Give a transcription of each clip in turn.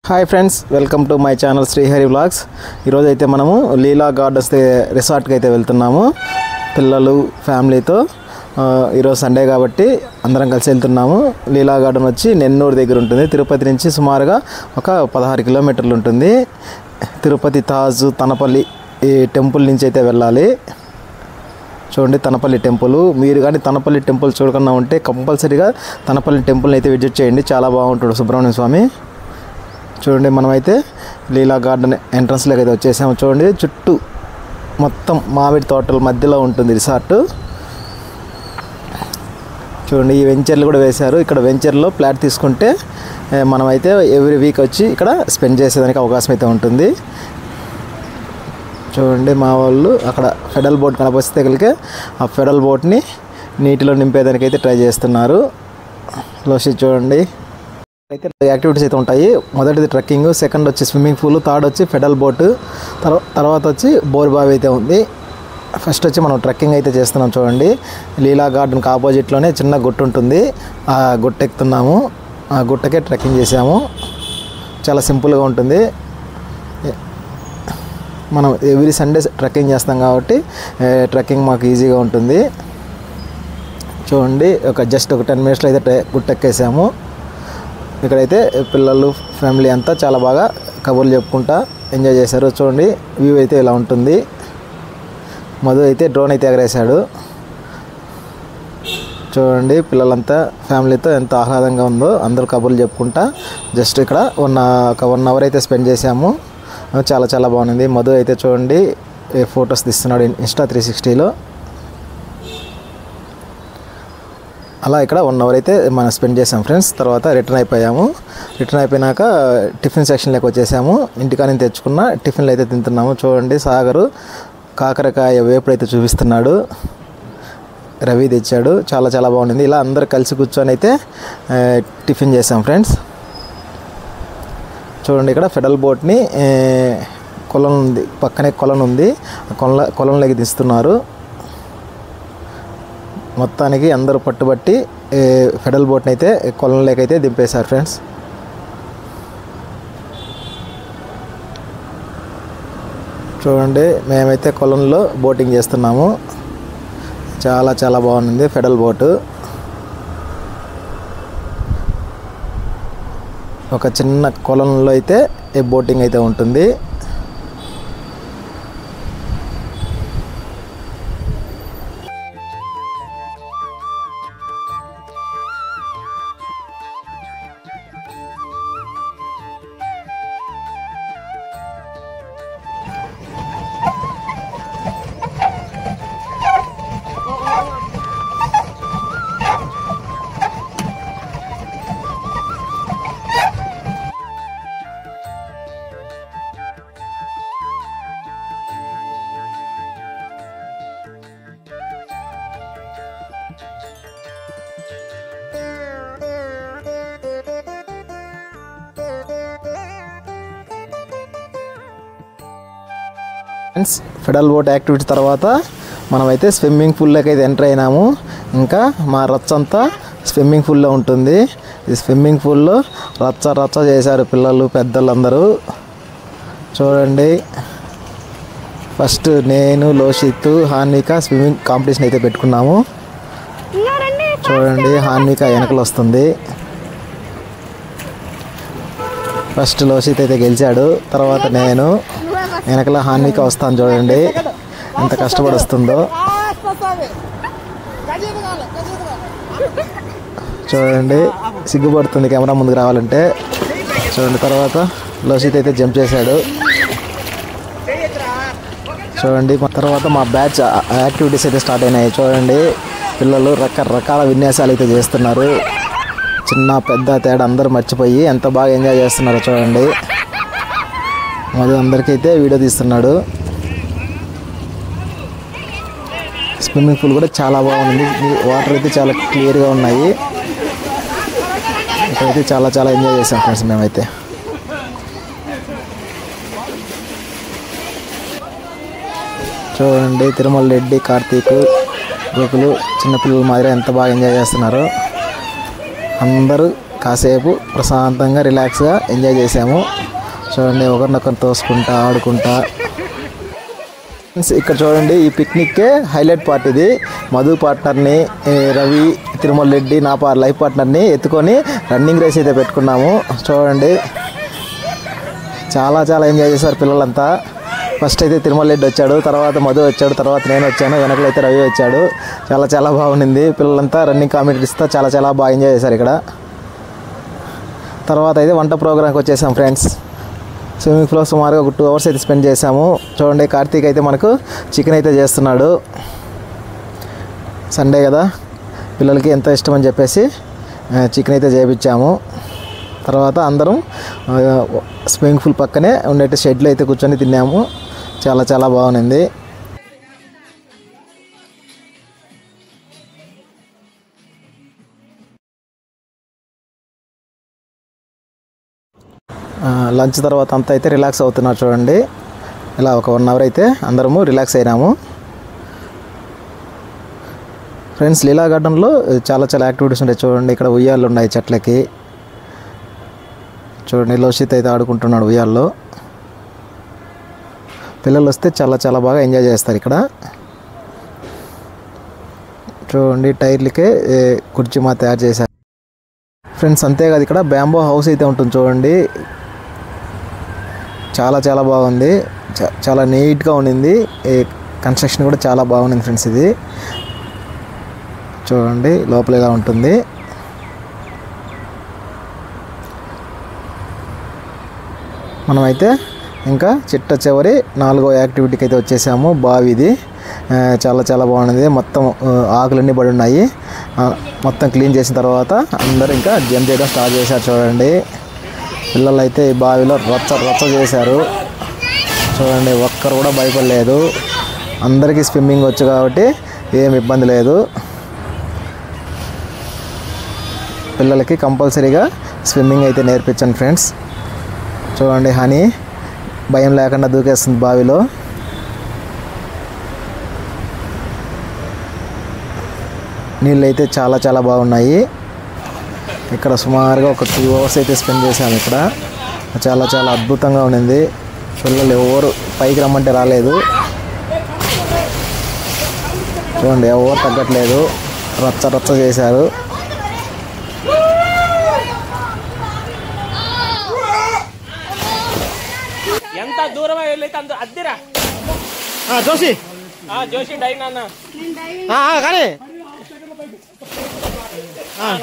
Hi friends, welcome to my channel Srihari vlogs. ఈరోజు అయితే మనము లీలా గార్డెన్స్ రిసార్ట్కి అయితే వెళ్తున్నాము పిల్లలు ఫ్యామిలీతో. ఈరోజు సండే కాబట్టి అందరం కలిసి వెళ్తున్నాము. లీలా గార్డెన్ వచ్చి నెన్నూరు దగ్గర ఉంటుంది. తిరుపతి నుంచి సుమారుగా ఒక 16 కిలోమీటర్లు ఉంటుంది. తిరుపతి తాజ్ తనపల్లి ఈ టెంపుల్ నుంచి అయితే వెళ్ళాలి. చూడండి తనపల్లి టెంపుల్. మీరు కానీ తనపల్లి టెంపుల్ చూడకుండా ఉంటే కంపల్సరీగా తనపల్లి టెంపుల్ని అయితే విజిట్ చేయండి. చాలా బాగుంటుంది సుబ్రహ్మణ్య స్వామి. చూడండి మనమైతే లీలా గార్డెన్ ఎంట్రన్స్లోకి అయితే వచ్చేసాము. చూడండి చుట్టూ మొత్తం మామిడి తోటల మధ్యలో ఉంటుంది రిసార్ట్. చూడండి ఈ వెంచర్లు కూడా వేశారు. ఇక్కడ వెంచర్లో ఫ్లాట్ తీసుకుంటే మనమైతే ఎవ్రీ వీక్ వచ్చి ఇక్కడ స్పెండ్ చేసేదానికి అవకాశం అయితే ఉంటుంది. చూడండి మా వాళ్ళు అక్కడ ఫెడల్ బోట్ కనపస్తే కలిగే ఆ ఫెడల్ బోట్ని నీటిలో నింపేదానికి అయితే ట్రై చేస్తున్నారు. లోసి చూడండి అయితే యాక్టివిటీస్ అయితే ఉంటాయి. మొదటిది ట్రెక్కింగ్, సెకండ్ వచ్చి స్విమ్మింగ్ పూల్, థర్డ్ వచ్చి ఫెడల్ బోట్, తర్వాత వచ్చి బోర్బావి అయితే ఉంది. ఫస్ట్ వచ్చి మనం ట్రెక్కింగ్ అయితే చేస్తున్నాం. చూడండి లీలా గార్డెన్కి ఆపోజిట్లోనే చిన్న గుట్ట ఉంటుంది. ఆ గుట్ట ఎక్కుతున్నాము. ఆ గుట్టకే ట్రెక్కింగ్ చేసాము. చాలా సింపుల్గా ఉంటుంది. మనం ఎవ్రీ సండే ట్రెక్కింగ్ చేస్తాం కాబట్టి ట్రెక్కింగ్ మాకు ఈజీగా ఉంటుంది. చూడండి జస్ట్ ఒక 10 మినిట్స్లో అయితే గుట్ట ఎక్కేసాము. ఇక్కడైతే పిల్లలు ఫ్యామిలీ అంతా చాలా బాగా కబుర్లు చెప్పుకుంటా ఎంజాయ్ చేశారు. చూడండి వ్యూ అయితే ఇలా ఉంటుంది. మధు అయితే డ్రోన్ అయితే ఎగరేశాడు. చూడండి పిల్లలంతా ఫ్యామిలీతో ఎంత ఆహ్లాదంగా ఉందో. అందరూ కబుర్లు చెప్పుకుంటా జస్ట్ ఇక్కడ ఒక 1 అవర్ అయితే స్పెండ్ చేశాము. చాలా చాలా బాగుంది. మధు అయితే చూడండి ఫొటోస్ తీస్తున్నాడు ఇన్స్టా 360లో. అలా ఇక్కడ 1 అవర్ అయితే మనం స్పెండ్ చేసాం ఫ్రెండ్స్. తర్వాత రిటర్న్ అయిపోయాము. రిటర్న్ అయిపోయినాక టిఫిన్ సెక్షన్లోకి వచ్చేసాము. ఇంటికాని తెచ్చుకున్న టిఫిన్లు అయితే తింటున్నాము. చూడండి సాగరు కాకరకాయ వేపుడు అయితే చూపిస్తున్నాడు. రవి తెచ్చాడు. చాలా చాలా బాగుంది. ఇలా అందరు కలిసి కూర్చొని అయితే టిఫిన్ చేసాం ఫ్రెండ్స్. చూడండి ఇక్కడ ఫెడల్ బోట్ని కొలను ఉంది, పక్కనే కొలను ఉంది. కొలంలోకి తీస్తున్నారు. మొత్తానికి అందరూ పట్టుబట్టి ఫెడల్ బోట్ని అయితే కొలంలోకి అయితే దింపేశారు ఫ్రెండ్స్. చూడండి మేమైతే కొలంలో బోటింగ్ చేస్తున్నాము. చాలా చాలా బాగుంది ఫెడల్ బోటు. ఒక చిన్న కొలంలో అయితే బోటింగ్ అయితే ఉంటుంది. ఫెడల్ బోట్ యాక్టివిటీ తర్వాత మనమైతే స్విమ్మింగ్ పూల్లోకి అయితే ఎంటర్ అయినాము. ఇంకా మా రచ్చ అంతా స్విమ్మింగ్ పూల్లో ఉంటుంది. ఈ స్విమ్మింగ్ పూల్లో రచ్చ చేశారు పిల్లలు పెద్దలు అందరూ. చూడండి ఫస్ట్ నేను, లోషిత్, హాన్విక స్విమ్మింగ్ కాంపిటీషన్ అయితే పెట్టుకున్నాము. చూడండి హాన్విక వెనకలు వస్తుంది. ఫస్ట్ లోషిత్ అయితే గెలిచాడు. తర్వాత నేను, వెనకల హాన్విక వస్తాను. చూడండి ఎంత కష్టపడి వస్తుందో. చూడండి సిగ్గుపడుతుంది కెమెరా ముందుకు రావాలంటే. చూడండి తర్వాత లోషిత్ అయితే జంప్ చేశాడు. చూడండి తర్వాత మా బ్యాచ్ యాక్టివిటీస్ అయితే స్టార్ట్ అయినాయి. చూడండి పిల్లలు రకరకాల విన్యాసాలు అయితే చేస్తున్నారు. చిన్న పెద్ద తేడా అందరూ మర్చిపోయి ఎంత బాగా ఎంజాయ్ చేస్తున్నారో చూడండి. మధు అందరికైతే వీడియో తీస్తున్నాడు. స్విమ్మింగ్ పూల్ కూడా చాలా బాగుంది. వాటర్ అయితే చాలా క్లియర్గా ఉన్నాయి. ఇక్కడైతే చాలా చాలా ఎంజాయ్ చేసాం ఫ్రెండ్స్ మేమైతే. చూడండి తిరుమల రెడ్డి, కార్తీక్, గోకులు చిన్నపిల్లల మాదిరి ఎంత బాగా ఎంజాయ్ చేస్తున్నారు. అందరూ కాసేపు ప్రశాంతంగా రిలాక్స్గా ఎంజాయ్ చేసాము. చూడండి ఒకరినొకరు తోసుకుంటా ఆడుకుంటా. ఇక్కడ చూడండి ఈ పిక్నిక్కే హైలైట్ పార్ట్ ఇది. మధు పార్ట్నర్ని, రవి, తిరుమల రెడ్డి నా లైఫ్ పార్ట్నర్ని ఎత్తుకొని రన్నింగ్ రేస్ అయితే పెట్టుకున్నాము. చూడండి చాలా చాలా ఎంజాయ్ చేశారు పిల్లలంతా. ఫస్ట్ అయితే తిరుమల రెడ్డి వచ్చాడు, తర్వాత మధు వచ్చాడు, తర్వాత నేను వచ్చాను, వెనకలైతే రవి వచ్చాడు. చాలా చాలా బాగుంది. పిల్లలంతా రన్నింగ్ కాంపిటీషన్స్తో చాలా చాలా బాగా ఎంజాయ్ చేశారు ఇక్కడ. తర్వాత అయితే వంట ప్రోగ్రామ్కి వచ్చేసాం ఫ్రెండ్స్. స్విమ్మింగ్ పూల్లో సుమారుగా ఒక 2 hours అయితే స్పెండ్ చేసాము. చూడండి కార్తీక్ అయితే మనకు చికెన్ అయితే చేస్తున్నాడు. సండే కదా పిల్లలకి ఎంతో ఇష్టం అని చెప్పేసి చికెన్ అయితే చేయించాము. తర్వాత అందరం స్విమ్మింగ్ పూల్ పక్కనే ఉండే షెడ్లో అయితే కూర్చొని తిన్నాము. చాలా చాలా బాగుంది. లంచ్ తర్వాత అంతా అయితే రిలాక్స్ అవుతున్నారు. చూడండి ఇలా ఒక 1 hour అయితే అందరము రిలాక్స్ అయినాము. ఫ్రెండ్స్ లీలా గార్డెన్లో చాలా చాలా యాక్టివిటీస్ ఉంటాయి. చూడండి ఇక్కడ ఉయ్యాలు ఉన్నాయి చెట్లకి. చూడండి లోషిత్ అయితే ఆడుకుంటున్నాడు ఉయ్యాల్లో. పిల్లలు వస్తే చాలా చాలా బాగా ఎంజాయ్ చేస్తారు ఇక్కడ. చూడండి టైర్లకే కుర్చీ మా తయారు చేశారు ఫ్రెండ్స్. అంతేకాదు ఇక్కడ బ్యాంబో హౌస్ అయితే ఉంటుంది. చూడండి చాలా చాలా బాగుంది. చాలా నీట్గా ఉండింది. కన్స్ట్రక్షన్ కూడా చాలా బాగుంది ఫ్రెండ్స్. ఇది చూడండి లోపల ఇలా ఉంటుంది. మనమైతే ఇంకా చిట్ట చివరి 4వ యాక్టివిటీకి అయితే వచ్చేసాము. బావిది చాలా చాలా బాగుంది. మొత్తం ఆకులన్నీ పడి ఉన్నాయి. మొత్తం క్లీన్ చేసిన తర్వాత అందరూ ఇంకా జంప్ చేయడం స్టార్ట్ చేశారు. చూడండి పిల్లలు అయితే ఈ బావిలో రచ్చ చేశారు. చూడండి ఒక్కరు కూడా భయపడలేదు. అందరికీ స్విమ్మింగ్ వచ్చు కాబట్టి ఏం ఇబ్బంది లేదు. పిల్లలకి కంపల్సరీగా స్విమ్మింగ్ అయితే నేర్పించాను ఫ్రెండ్స్. చూడండి హనీ భయం లేకుండా దూకేస్తుంది బావిలో. నీళ్ళు అయితే చాలా చాలా బాగున్నాయి. ఇక్కడ సుమారుగా ఒక 2 hours అయితే స్పెండ్ చేశాము. ఇక్కడ చాలా చాలా అద్భుతంగా ఉండింది. పిల్లలు ఎవరు పైకి రమ్మంటే రాలేదు. చూడండి ఎవరు తగ్గట్లేదు. రచ్చ చేశారు. ఎంత దూరం వెళ్ళైతే అంత అద్దిరా జోషి జోషి డైవ్ నాన్న కానీ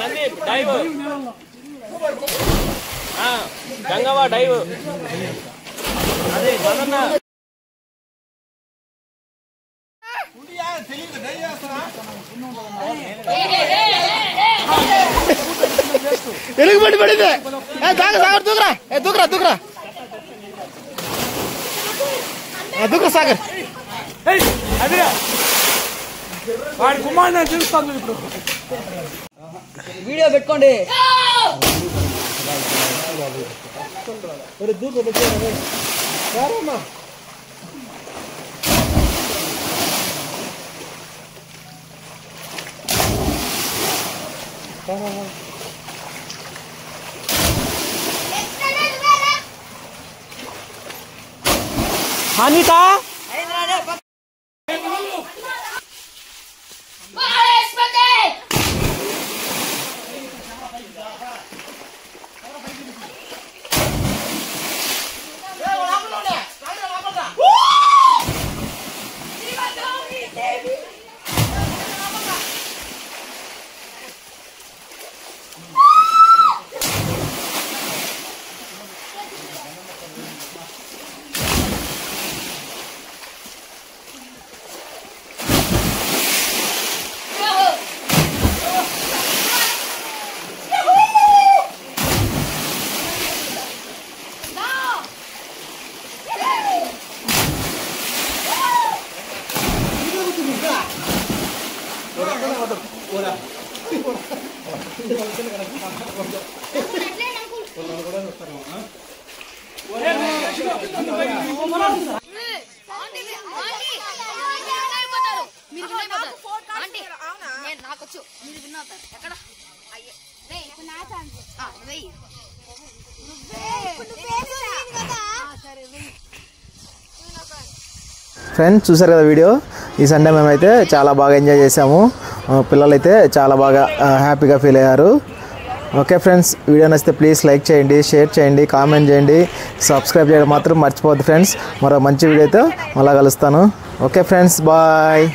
నంది డైవ్ గంగవ్వ డైవ్ అదే మనన్న ఎలుగుబండి పడింది. దూకరా దూకరా దూకరా దూకరా సాగర్. అదిరా వాడి కుమార్ చూస్తాను. ఇప్పుడు వీడియో పెట్టుకోండి. అనిత నాకొచ్చు మీరు విన్నా ఎక్కడ అయ్యే ఫ్రెండ్స్ చూసారు కదా వీడియో. ఈ సండే మేమైతే చాలా బాగా ఎంజాయ్ చేసాము. పిల్లలైతే చాలా బాగా హ్యాపీగా ఫీల్ అయ్యారు. ఓకే ఫ్రెండ్స్, వీడియో నచ్చితే ప్లీజ్ లైక్ చేయండి, షేర్ చేయండి, కామెంట్ చేయండి, సబ్స్క్రైబ్ చేయడం మాత్రం మర్చిపోవద్దు ఫ్రెండ్స్. మరో మంచి వీడియోతో మళ్ళీ కలుస్తాను. Okay friends, bye.